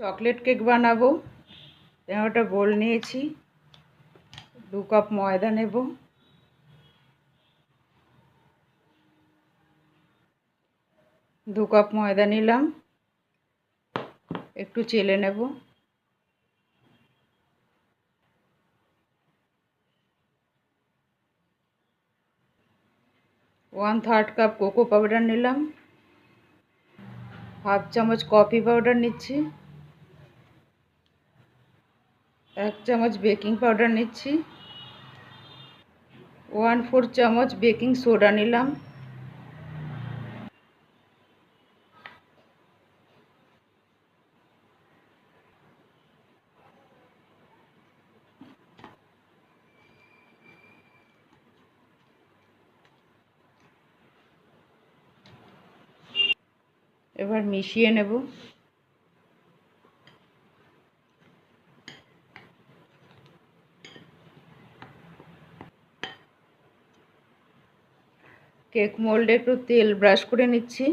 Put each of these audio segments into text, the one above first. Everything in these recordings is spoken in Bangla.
চকলেট কেক বানাবো। একটা বোল নিয়েছি, 2 কাপ ময়দা নেব, 2 কাপ ময়দা নিলাম, একটু চেলে নেব, 1/3 কাপ কোকো পাউডার নিলাম, 1/2 চামচ কফি পাউডার নিচ্ছি, 1 চামচ বেকিং পাউডার নিচ্ছি, 1/4 চামচ বেকিং সোডা নিলাম, এবার মিশিয়ে নেব। কেক মোল্ডে একটু তেল ব্রাশ করে নিচ্ছি।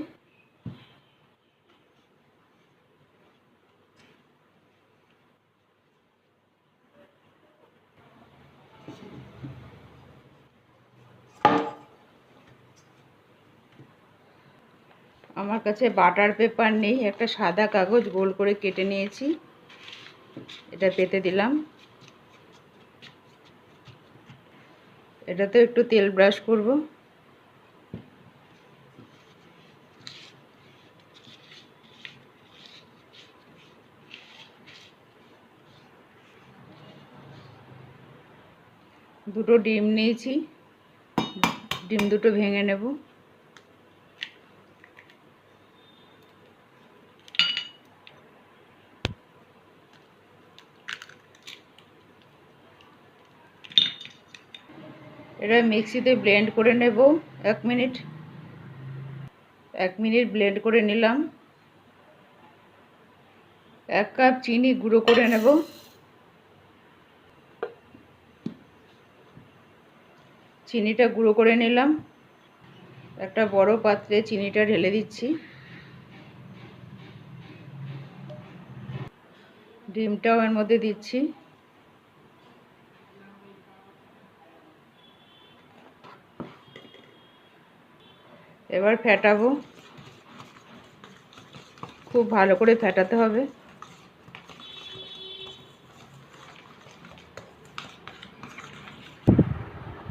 আমার কাছে বাটার পেপার নেই, একটা সাদা কাগজ গোল করে কেটে নিয়েছি, এটা পেতে দিলাম। এটাতে একটু তেল ব্রাশ করব। দুটো ডিম নিয়েছি, ডিম দুটো ভেঙে নেব। এটা মিক্সিতে ব্লেন্ড করে নেব 1 মিনিট। 1 মিনিট ব্লেন্ড করে নিলাম। 1 কাপ চিনি গুঁড়ো করে নেব। চিনিটা গুঁড়ো করে নিলাম। একটা বড় পাত্রে চিনিটা ঢেলে দিচ্ছি। ডিমটাও এর মধ্যে দিচ্ছি। এবার ফেটাবো, খুব ভালো করে ফেটাতে হবে।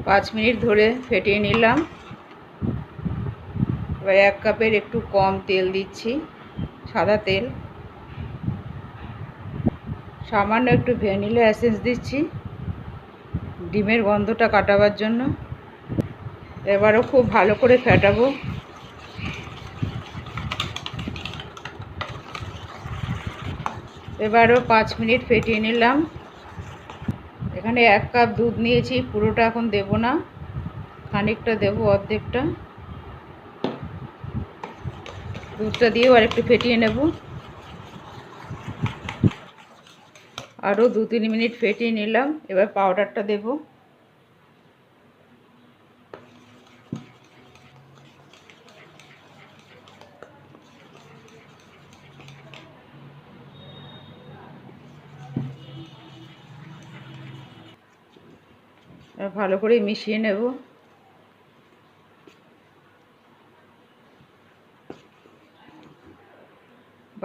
পাঁচ মিনিট ধরে ফেটিয়ে নিলাম। এবার 1 কাপের একটু কম তেল দিচ্ছি, সাদা তেল। সামান্য একটু ভ্যানিলা এসেন্স দিচ্ছি ডিমের গন্ধটা কাটাবার জন্য। এবারও খুব ভালো করে ফেটাবো। এবারও 5 মিনিট ফেটিয়ে নিলাম। এখানে 1 কাপ দুধ নিয়েছি, পুরোটা এখন দেব না, খানিকটা দেব, অর্ধেকটা। দুধটা দিয়েও আর একটু ফেটিয়ে নেব। আরও 2-3 মিনিট ফেটিয়ে নিলাম। এবার পাউডারটা দেব। ভালো করে মিশিয়ে নেব।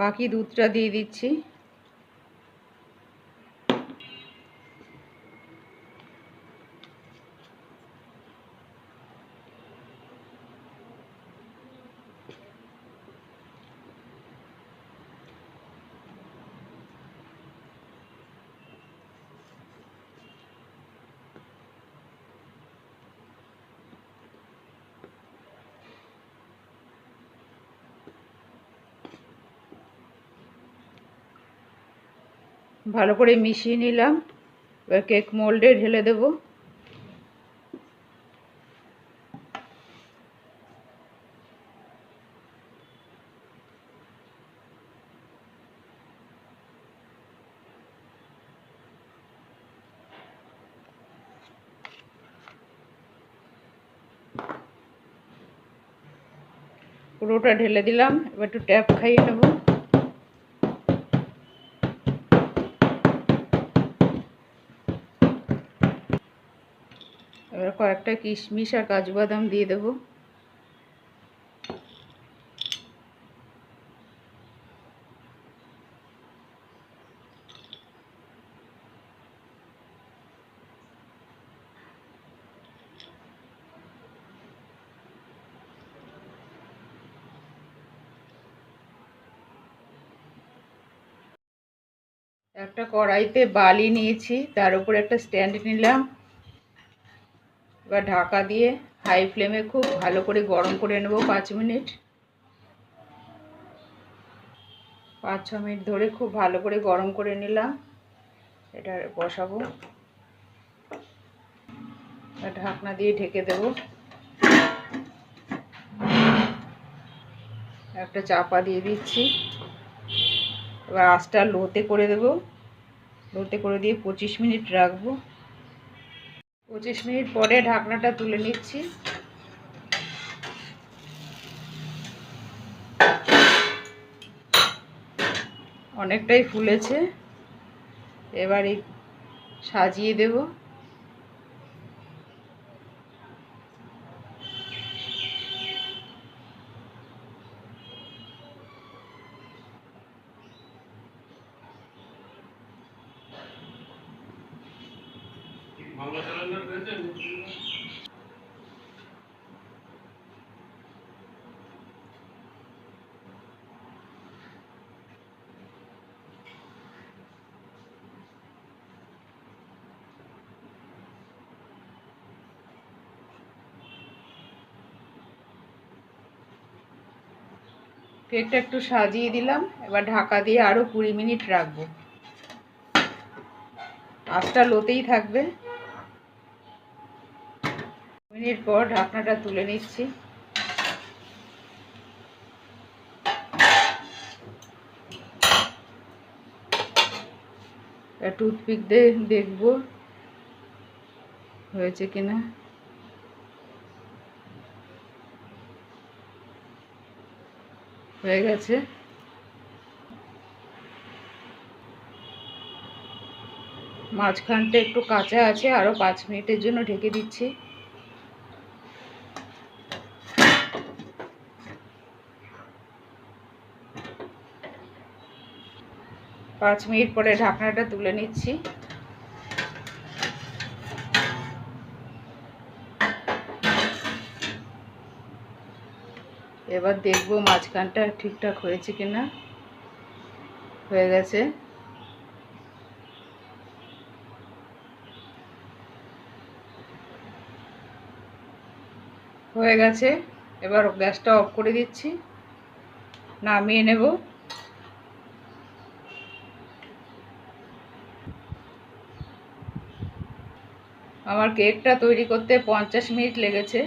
বাকি দুধটা দিয়ে দিচ্ছি। ভালো করে মিশিয়ে নিলাম। এবার কেক মোল্ডে ঢেলে দেব। পুরোটা ঢেলে দিলাম। এবার একটু ট্যাপ খাইয়ে নেব। কয়েকটা কিশমিশ আর কাজু বাদাম দিয়ে দেবো। একটা কড়াইতে বালি নিয়েছি, তার উপর একটা স্ট্যান্ড নিলাম। এবার ঢাকা দিয়ে হাই ফ্লেমে খুব ভালো করে গরম করে নেব 5 মিনিট। 5-6 মিনিট ধরে খুব ভালো করে গরম করে নিলাম। এটা বসাবো, ঢাকনা দিয়ে ঢেকে দেব। একটা চাপা দিয়ে দিচ্ছি। এবার আঁচটা লোতে করে দেব। লোতে করে দিয়ে 25 মিনিট রাখবো। 25 মিনিট পরে ঢাকনাটা তুলে নিচ্ছি। অনেকটাই ফুলেছে। এবার এই সাজিয়ে দেব। কেকটা একটু সাজিয়ে দিলাম। এবার ঢাকা দিয়ে আরও 20 মিনিট রাখবো। আঁচটা লোতেই থাকবে। মিনিট পর ঢাকনাটা তুলে নিচ্ছি। টুথপিক দিয়ে দেখবো হয়েছে কিনা। হয়ে গেছে। মাঝখানটা একটু কাঁচা আছে, আরও 5 মিনিটের জন্য ঢেকে দিচ্ছি। পাঁচ মিনিট পরে ঢাকনাটা তুলে নিচ্ছি। এবার দেখবো মাঝখানটা ঠিকঠাক হয়েছে কিনা। হয়ে গেছে। হয়ে গেছে। এবার গ্যাসটা অফ করে দিচ্ছি, নামিয়ে নেব। আমার কেকটা তৈরি করতে 50 মিনিট লেগেছে।